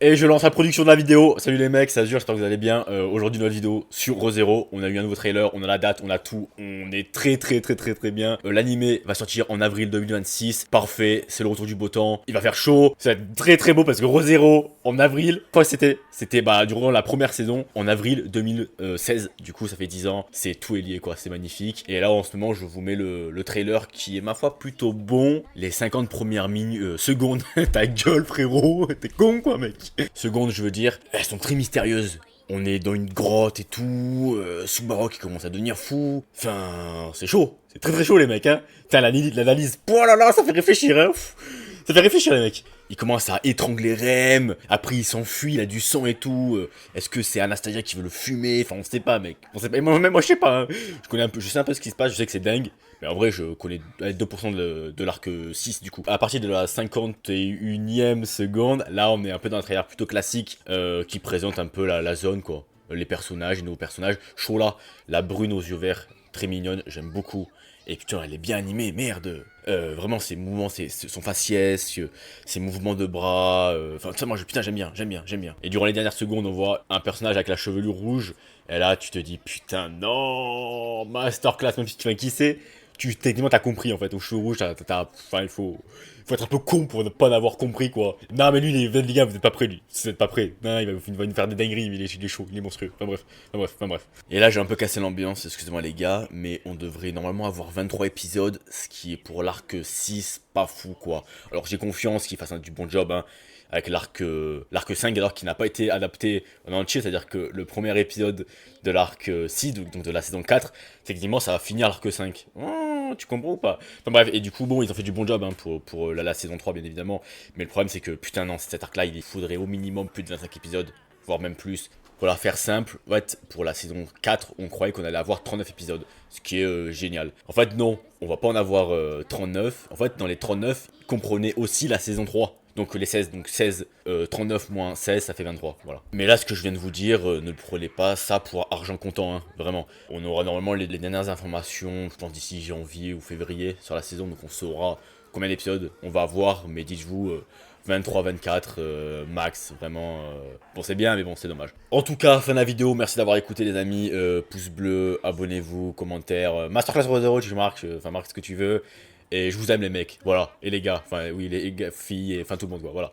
Et je lance la production de la vidéo. Salut les mecs, ça se jure, j'espère que vous allez bien. Aujourd'hui, notre vidéo sur ReZero. On a eu un nouveau trailer, on a la date, on a tout. On est très bien. L'animé va sortir en avril 2026. Parfait, c'est le retour du beau temps. Il va faire chaud. Ça va être très beau parce que ReZero en avril. Enfin, c'était durant la première saison en avril 2016. Du coup, ça fait 10 ans. C'est tout est lié quoi, c'est magnifique. Et là, en ce moment, je vous mets le trailer qui est ma foi plutôt bon. Les 50 premières secondes. Ta gueule, frérot. T'es con quoi, mec. Secondes, je veux dire, elles sont très mystérieuses. On est dans une grotte et tout, Subaru qui commence à devenir fou. Enfin, c'est chaud. C'est très chaud les mecs, hein. Putain, l'analyse, oh là là, ça fait réfléchir, hein. Pff, ça fait réfléchir les mecs. Il commence à étrangler Rem, après il s'enfuit, il a du sang et tout. Est-ce que c'est Anastasia qui veut le fumer? Enfin, on sait pas, mec. On sait pas. Moi, je sais pas. Hein. Je sais un peu ce qui se passe, je sais que c'est dingue. Mais en vrai, je connais 2% de l'arc 6 du coup. À partir de la 51e seconde, là on est un peu dans un trailer plutôt classique qui présente un peu la zone quoi. Les personnages, les nouveaux personnages. Chola, la brune aux yeux verts, très mignonne, j'aime beaucoup. Et putain, elle est bien animée, merde. Vraiment, ses mouvements, son faciès, ses mouvements de bras. Enfin, ça, moi, putain, j'aime bien. Et durant les dernières secondes, on voit un personnage avec la chevelure rouge. Et là, tu te dis, putain, non, masterclass, même si tu vois qui c'est. Techniquement, t'as compris en fait. Aux cheveux rouges, enfin, il faut être un peu con pour ne pas l'avoir compris quoi. Non, mais lui, les gars, vous êtes pas prêts, lui. Vous êtes pas prêts. Non, il va nous faire des dingueries, mais il est chaud, il est monstrueux. Enfin bref. Et là, j'ai un peu cassé l'ambiance, excusez-moi les gars, mais on devrait normalement avoir 23 épisodes, ce qui est pour l'arc 6 pas fou quoi. Alors, j'ai confiance qu'il fasse du bon job, hein. Avec l'arc 5 alors qui n'a pas été adapté en entier, c'est-à-dire que le premier épisode de l'arc 6, donc de la saison 4, techniquement ça va finir l'arc 5. Oh, tu comprends ou pas? Enfin bref, et du coup bon, ils ont fait du bon job hein, pour la saison 3 bien évidemment, mais le problème c'est que putain non, cet arc là il faudrait au minimum plus de 25 épisodes, voire même plus. Pour la faire simple, en fait, pour la saison 4, on croyait qu'on allait avoir 39 épisodes, ce qui est génial. En fait non, on va pas en avoir 39, en fait dans les 39, comprenez aussi la saison 3. Donc les 16, donc 16, 39 moins 16, ça fait 23, voilà. Mais là, ce que je viens de vous dire, ne le prenez pas ça pour argent comptant, hein, vraiment. On aura normalement les dernières informations, je pense d'ici janvier ou février sur la saison, donc on saura combien d'épisodes on va avoir, mais dites-vous 23, 24 max, vraiment. Bon, c'est bien, mais bon, c'est dommage. En tout cas, fin de la vidéo, merci d'avoir écouté les amis, pouce bleu, abonnez-vous, commentaires, masterclass sur Zero, tu marques, marque ce que tu veux. Et je vous aime les mecs, voilà. Et les gars, enfin oui, les gars, filles, et enfin tout le monde, quoi, voilà.